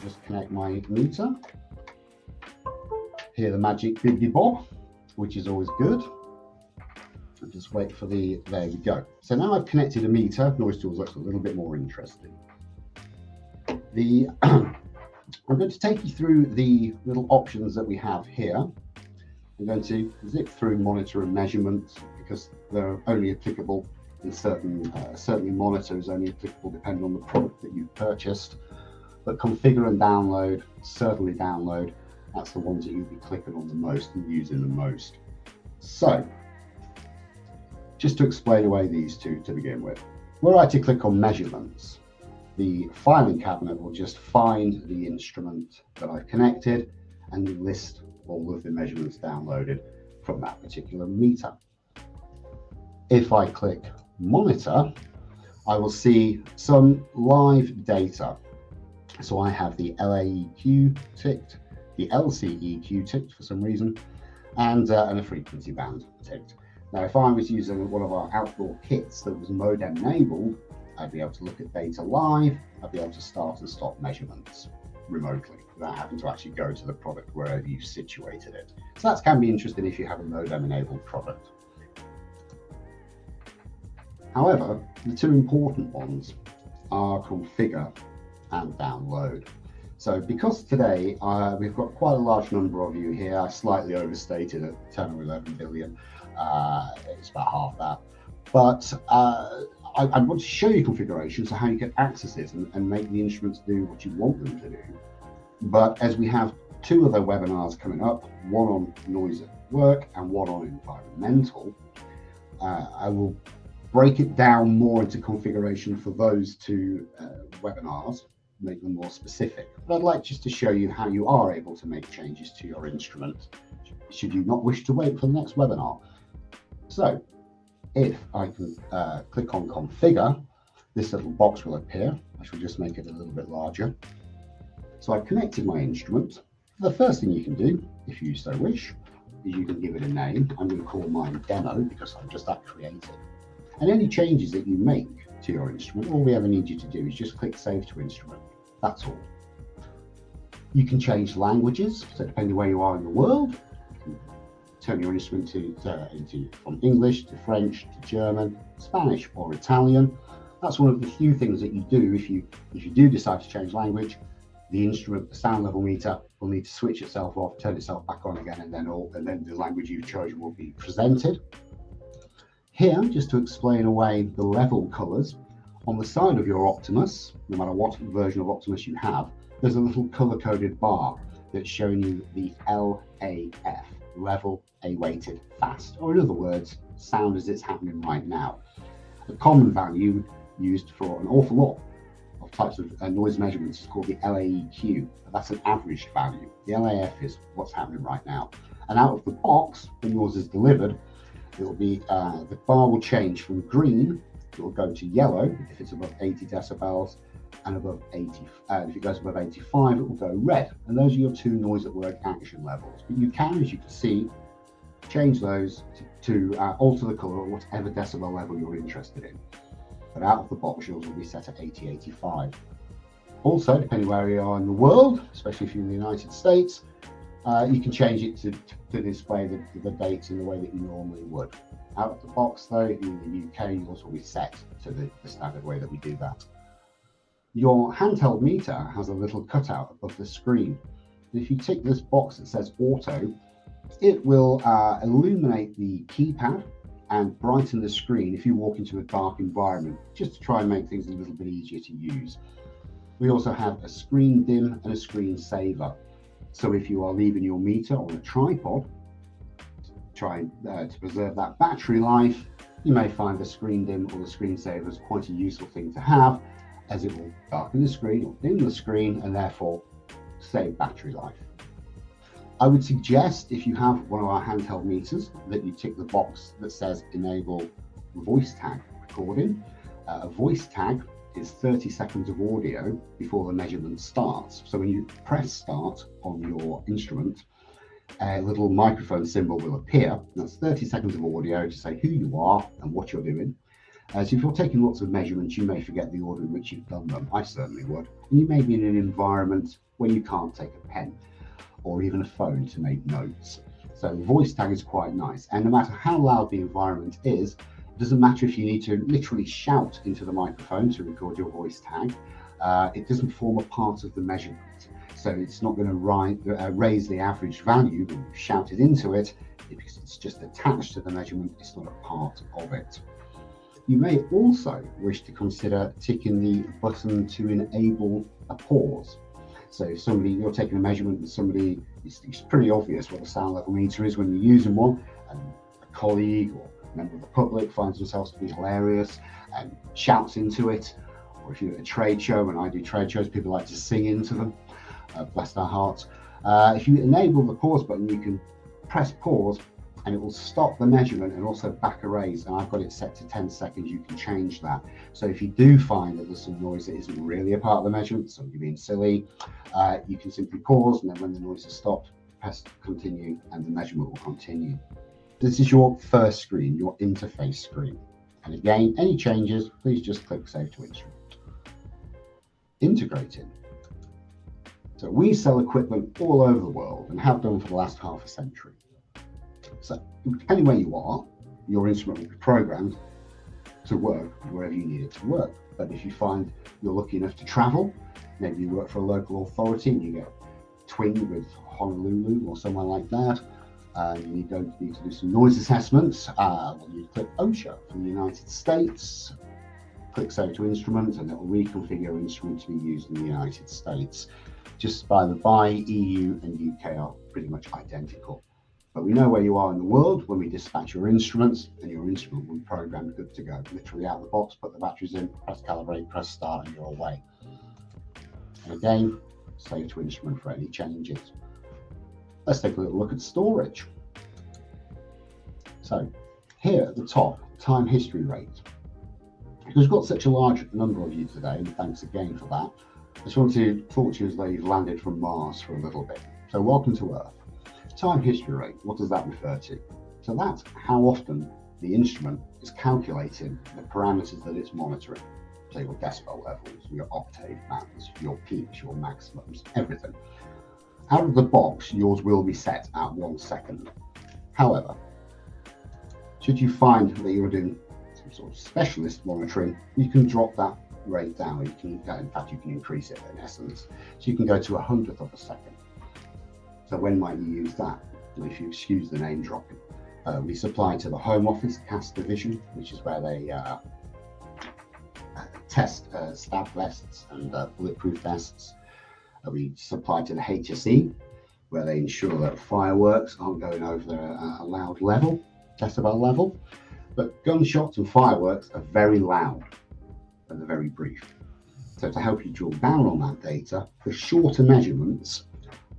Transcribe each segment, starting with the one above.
just connect my meter. Hear the magic bibbidi bob, which is always good. And just wait for the, there we go. So now I've connected a meter. NoiseTools looks a little bit more interesting. I'm going to take you through the little options that we have here. I'm going to zip through monitor and measurements because they're only applicable in certainly monitor is only applicable depending on the product that you've purchased. But configure and download, certainly download, that's the ones that you'll be clicking on the most and using the most. So, just to explain away these two to begin with, were I to click on measurements, the filing cabinet will just find the instrument that I've connected and list all of the measurements downloaded from that particular meter. If I click monitor, I will see some live data. So I have the LAEQ ticked, the LCEQ ticked for some reason, and a frequency band ticked. Now, if I was using one of our outdoor kits that was modem enabled, I'd be able to look at data live, I'd be able to start and stop measurements remotely without having to actually go to the product wherever you've situated it. So that can be interesting if you have a modem enabled product. However, the two important ones are configure and download. So because today we've got quite a large number of you here, I slightly overstated at 10 or 11 billion, it's about half that. But I want to show you configuration, so how you can access it and make the instruments do what you want them to do. But as we have two other webinars coming up, one on noise at work and one on environmental, I will break it down more into configuration for those two webinars, make them more specific. But I'd like just to show you how you are able to make changes to your instrument, should you not wish to wait for the next webinar. So, if I can click on configure, this little box will appear. I shall just make it a little bit larger. So I've connected my instrument. The first thing you can do, if you so wish, is you can give it a name. I'm going to call mine demo because I'm just that creative. And any changes that you make to your instrument, all we ever need you to do is just click save to instrument. That's all. You can change languages, so depending where you are in the world, you can turn your instrument from English to French to German, Spanish or Italian. That's one of the few things that you do if you do decide to change language. The instrument, the sound level meter, will need to switch itself off, turn itself back on again, and then the language you've chosen will be presented. Here, just to explain away the level colors, on the side of your Optimus, no matter what version of Optimus you have, there's a little color-coded bar that's showing you the LAF, level A-weighted fast, or in other words, sound as it's happening right now. A common value used for an awful lot of types of noise measurements is called the LAEQ. That's an averaged value. The LAF is what's happening right now. And out of the box, when yours is delivered, it will be the bar will change from green, it will go to yellow if it's above 80 decibels, and above 80, if it goes above 85, it will go red. And those are your two noise at work action levels. But you can, as you can see, change those to alter the color at whatever decibel level you're interested in. But out of the box, yours will be set at 80, 85. Also, depending where you are in the world, especially if you're in the United States, you can change it to display the dates in the way that you normally would. Out of the box, though, if you're in the UK, yours will be set to the standard way that we do that. Your handheld meter has a little cutout above the screen. If you tick this box that says auto, it will illuminate the keypad and brighten the screen if you walk into a dark environment, just to try and make things a little bit easier to use. We also have a screen dim and a screen saver. So if you are leaving your meter on a tripod, trying to preserve that battery life, you may find the screen dim or the screen saver is quite a useful thing to have, as it will darken the screen or dim the screen and therefore save battery life. I would suggest, if you have one of our handheld meters, that you tick the box that says enable voice tag recording. A voice tag is 30 seconds of audio before the measurement starts. So when you press start on your instrument, a little microphone symbol will appear. That's 30 seconds of audio to say who you are and what you're doing. So if you're taking lots of measurements, you may forget the order in which you've done them. I certainly would. And you may be in an environment where you can't take a pen or even a phone to make notes. So voice tag is quite nice. And no matter how loud the environment is, it doesn't matter if you need to literally shout into the microphone to record your voice tag. It doesn't form a part of the measurement. So it's not going to raise the average value when you shout it into it, because it's just attached to the measurement. It's not a part of it. You may also wish to consider ticking the button to enable a pause. So if you're taking a measurement and it's pretty obvious what the sound level meter is when you're using one, and a colleague or a member of the public finds themselves to be hilarious and shouts into it, or if you're at a trade show, when I do trade shows, people like to sing into them, bless their hearts. If you enable the pause button, you can press pause and it will stop the measurement and also back erase, and I've got it set to 10 seconds. You can change that. So if you do find that there's some noise that isn't really a part of the measurement, somebody being silly, you can simply pause, and then when the noise has stopped, press continue and the measurement will continue. This is your first screen, your interface screen. And again, any changes, please just click Save to Instrument. Integrating. So we sell equipment all over the world and have done for the last half a century. So depending where you are, your instrument will be programmed to work wherever you need it to work. But if you find you're lucky enough to travel, maybe you work for a local authority and you get twinned with Honolulu or somewhere like that, and you need to do some noise assessments, then you click OSHA for the United States, click Save to Instrument, and it will reconfigure your instrument to be used in the United States. Just by the by, EU and UK are pretty much identical. But we know where you are in the world when we dispatch your instruments, and your instrument will be programmed good to go. Literally out of the box, put the batteries in, press calibrate, press start, and you're away. And again, Save to Instrument for any changes. Let's take a little look at storage. So here at the top, time history rate. Because we've got such a large number of you today, and thanks again for that, I just want to talk to you as though you've landed from Mars for a little bit. So welcome to Earth. Time history rate, what does that refer to? So that's how often the instrument is calculating the parameters that it's monitoring. So your decibel levels, your octave bands, your peaks, your maximums, everything. Out of the box, yours will be set at 1 second. However, should you find that you're doing some sort of specialist monitoring, you can drop that rate down. In fact, you can increase it in essence. So you can go to 1/100th of a second. So when might you use that? Well, if you excuse the name dropping. We supply to the Home Office, CAS division, which is where they test stab vests and bulletproof vests. We supply to the HSE, where they ensure that fireworks aren't going over the allowed level, decibel level. But gunshots and fireworks are very loud and they're very brief. So to help you drill down on that data, for shorter measurements,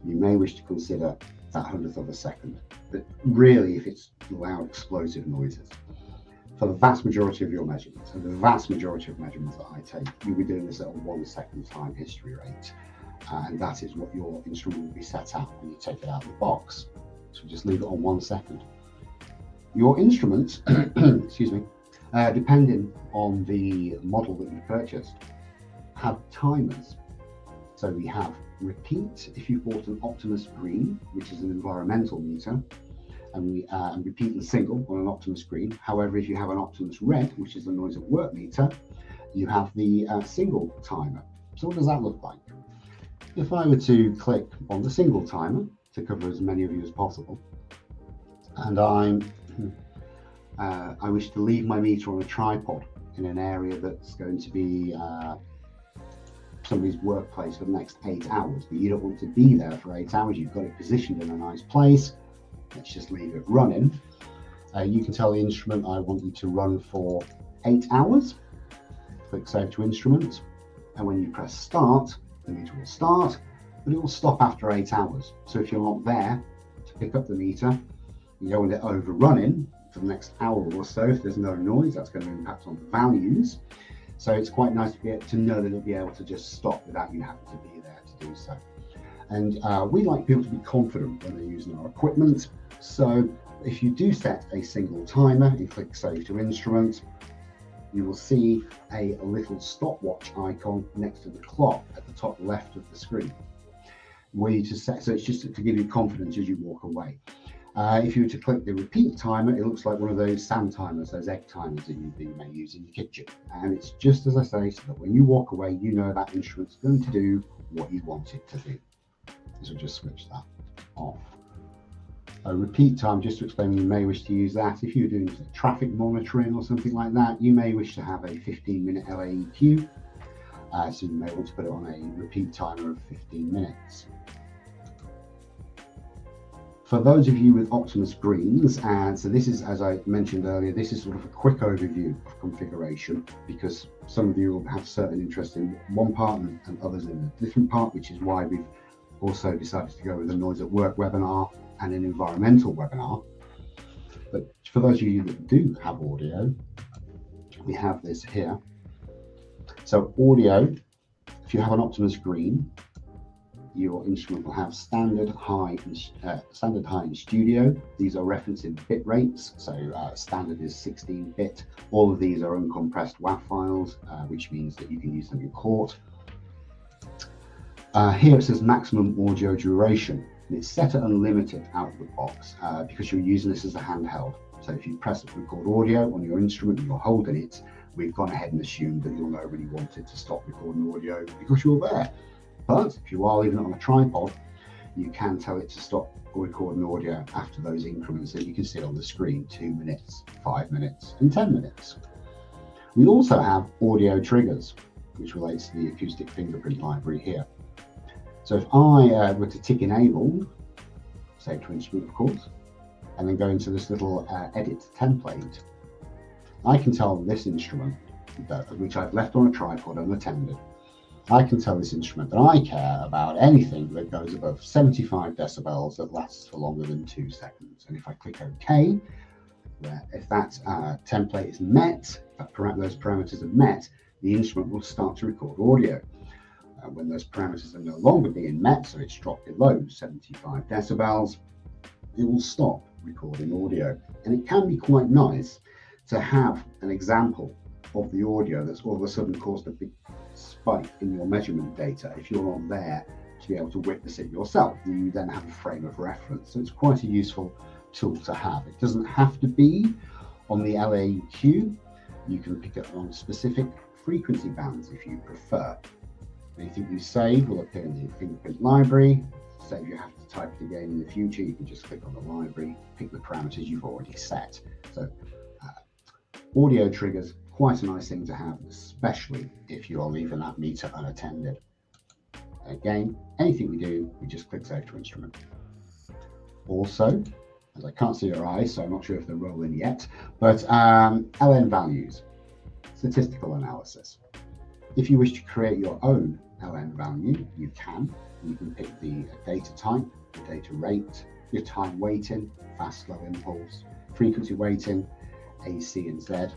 you may wish to consider that 1/100th of a second. But really, if it's loud explosive noises, for the vast majority of your measurements, and the vast majority of measurements that I take, you'll be doing this at a 1 second time history rate. And that is what your instrument will be set at when you take it out of the box. So just leave it on 1 second. Your instruments, excuse me, depending on the model that you purchased, have timers. So we have repeat if you've bought an Optimus Green, which is an environmental meter, and repeat and single on an Optimus Green. However, if you have an Optimus Red, which is a noise at work meter, you have the single timer. So what does that look like? If I were to click on the single timer to cover as many of you as possible, and I wish to leave my meter on a tripod in an area that's going to be somebody's workplace for the next 8 hours, but you don't want to be there for 8 hours, you've got it positioned in a nice place, let's just leave it running. You can tell the instrument, I want you to run for 8 hours, click Save to Instrument, and when you press start, the meter will start, but it will stop after 8 hours. So if you're not there to pick up the meter, you go into overrunning for the next hour or so. If there's no noise, that's going to impact on the values. So it's quite nice to be able to know that it'll be able to just stop without you having to be there to do so. And we like people to be confident when they're using our equipment. So if you do set a single timer and click Save to Instrument, you will see a little stopwatch icon next to the clock at the top left of the screen, where you just set, so it's just to give you confidence as you walk away. If you were to click the repeat timer, it looks like one of those sand timers, those egg timers that you may use in your kitchen. And it's just as I say, so that when you walk away, you know that instrument's going to do what you want it to do. So just switch that off. A repeat time, just to explain, you may wish to use that. If you're doing traffic monitoring or something like that, you may wish to have a 15-minute LAEQ. So you may want to put it on a repeat timer of 15 minutes. For those of you with Optimus Greens, and so this is, as I mentioned earlier, this is sort of a quick overview of configuration, because some of you will have certain interest in one part and others in a different part, which is why we've also decided to go with a Noise at Work webinar and an environmental webinar. But for those of you that do have audio, we have this here. So audio, if you have an Optimus Green, your instrument will have standard high in studio. These are referenced in bit rates, so standard is 16-bit. All of these are uncompressed WAV files, which means that you can use them in court. Here it says maximum audio duration, and it's set at unlimited out of the box because you're using this as a handheld. So if you press record audio on your instrument and you're holding it, we've gone ahead and assumed that you'll not really want it to stop recording audio because you're there. But if you are leaving it on a tripod, you can tell it to stop recording audio after those increments that you can see on the screen, 2 minutes, 5 minutes, and 10 minutes. We also have audio triggers, which relates to the acoustic fingerprint library here. So if I were to tick enabled, save to instrument of course, and then go into this little edit template, I can tell this instrument, which I've left on a tripod unattended, I can tell this instrument that I care about anything that goes above 75 decibels that lasts for longer than 2 seconds. And if I click OK, if that template is met, those parameters are met, the instrument will start to record audio. When those parameters are no longer being met, so it's dropped below 75 decibels, it will stop recording audio. And it can be quite nice to have an example of the audio that's all of a sudden caused a big spike in your measurement data. If you're not there to be able to witness it yourself, you then have a frame of reference. So it's quite a useful tool to have. It doesn't have to be on the LAEQ. You can pick it on specific frequency bands if you prefer. Anything you save will appear in the fingerprint library. So if you have to type it again in the future, you can just click on the library, pick the parameters you've already set. So audio triggers, quite a nice thing to have, especially if you are leaving that meter unattended. Again, anything we do, we just click save to instrument. Also, as I can't see your eyes, so I'm not sure if they're rolling yet, but LN values, statistical analysis. If you wish to create your own LN value, you can. You can pick the data type, the data rate, your time weighting, fast, slow impulse, frequency weighting, AC and Z.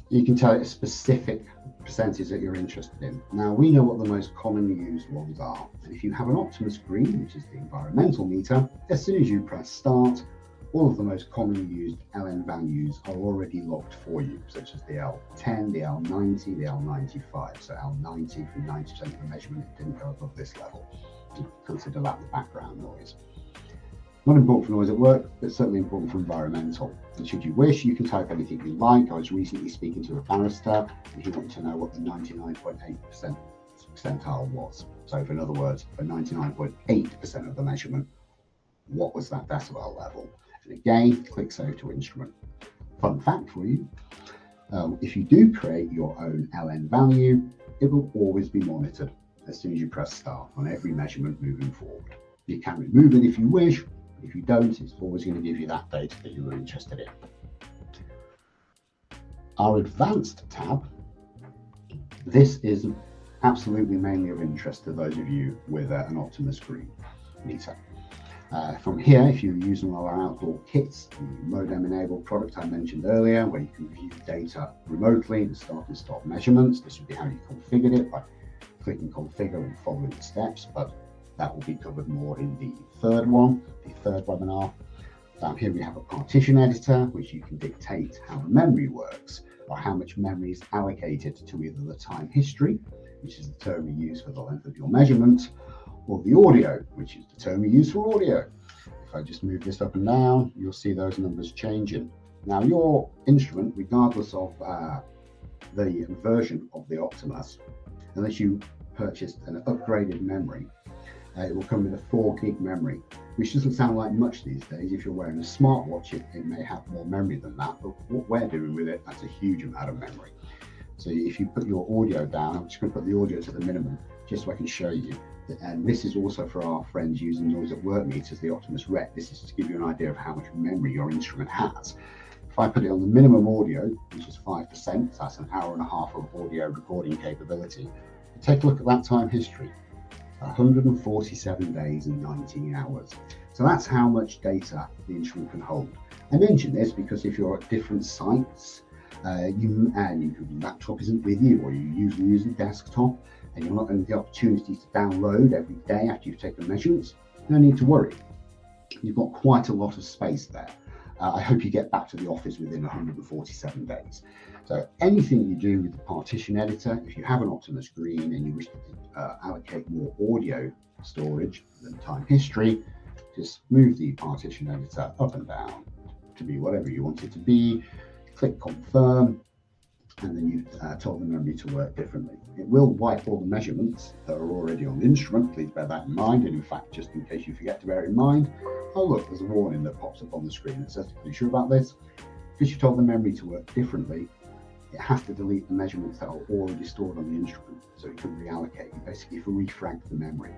You can tell it a specific percentage that you're interested in. Now, we know what the most commonly used ones are. And if you have an Optimus Green, which is the environmental meter, as soon as you press start, all of the most commonly used LN values are already locked for you, such as the L10, the L90, the L95. So L90 for 90% of the measurement, it didn't go above this level. So consider that the background noise. Not important for noise at work, but certainly important for environmental. And should you wish, you can type anything you like. I was recently speaking to a barrister, and he wanted to know what the 99.8% percentile was. So in other words, for 99.8% of the measurement, what was that decibel level? And again, click save to instrument. Fun fact for you, if you do create your own LN value, it will always be monitored as soon as you press start on every measurement moving forward. You can remove it if you wish. If you don't, it's always going to give you that data that you were interested in. Our advanced tab, this is absolutely mainly of interest to those of you with an Optimus Green meter. From here, if you're using one of our outdoor kits, the modem enabled product I mentioned earlier, where you can view data remotely, the start and stop measurements, this would be how you configured it by clicking configure and following the steps, but that will be covered more in the third webinar. Down here we have a partition editor, which you can dictate how the memory works. or how much memory is allocated to either the time history, which is the term we use for the length of your measurement, or the audio, which is the term we use for audio. If I just move this up and down, you'll see those numbers changing. Now, your instrument, regardless of the version of the Optimus, unless you purchased an upgraded memory, it will come with a 4 gig memory, which doesn't sound like much these days. If you're wearing a smartwatch, it may have more memory than that, but what we're doing with it, that's a huge amount of memory. So if you put your audio down, I'm just going to put the audio to the minimum, just so I can show you. And this is also for our friends using noise at work meters, the Optimus Rec. This is to give you an idea of how much memory your instrument has. If I put it on the minimum audio, which is 5%, so that's an hour and a half of audio recording capability, take a look at that time history. 147 days and 19 hours. So that's how much data the instrument can hold. I mention this because if you're at different sites, your laptop isn't with you, or you usually use a desktop, and you're not getting the opportunity to download every day after you've taken measurements, no need to worry. You've got quite a lot of space there. I hope you get back to the office within 147 days. So anything you do with the partition editor, if you have an Optimus Green and you wish to allocate more audio storage than time history, just move the partition editor up and down to be whatever you want it to be, click confirm, and then you've told the memory to work differently. It will wipe all the measurements that are already on the instrument. Please bear that in mind. And in fact, just in case you forget to bear it in mind, oh look, there's a warning that pops up on the screen that says, are you sure about this? Because you told the memory to work differently, it has to delete the measurements that are already stored on the instrument, so it can reallocate. You basically refrag the memory.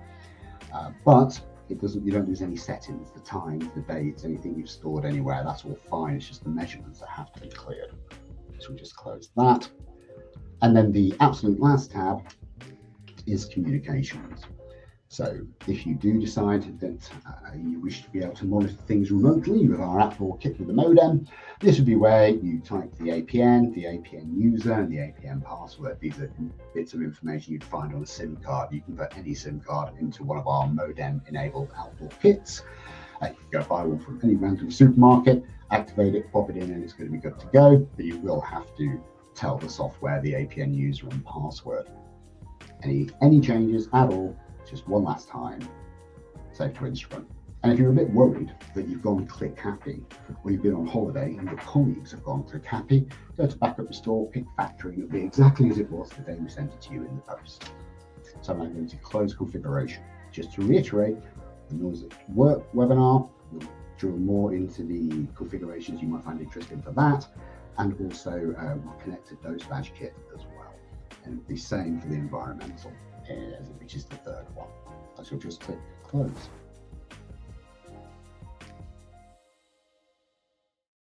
But it doesn't. You don't lose any settings, the times, the dates, anything you've stored anywhere. That's all fine. It's just the measurements that have to be cleared. So we just close that. And then the absolute last tab is communications. So if you do decide that you wish to be able to monitor things remotely with our app or kit with the modem, this would be where you type the APN user, and the APN password. These are bits of information you'd find on a SIM card. You can put any SIM card into one of our modem-enabled outdoor kits. You can go buy one from any random supermarket, activate it, pop it in, and it's going to be good to go. But you will have to tell the software the APN user and password. Any changes at all, just one last time, save to instrument. And if you're a bit worried that you've gone click happy, or you've been on holiday and your colleagues have gone click happy, go to backup restore, pick factory, and it'll be exactly as it was the day we sent it to you in the post. So I'm now going to close configuration. Just to reiterate, the Noise at Work webinar will drill more into the configurations you might find interesting for that, and also we'll connect to Dose Badge Kit as well. And the same for the environmental, which is the third one. So just click close.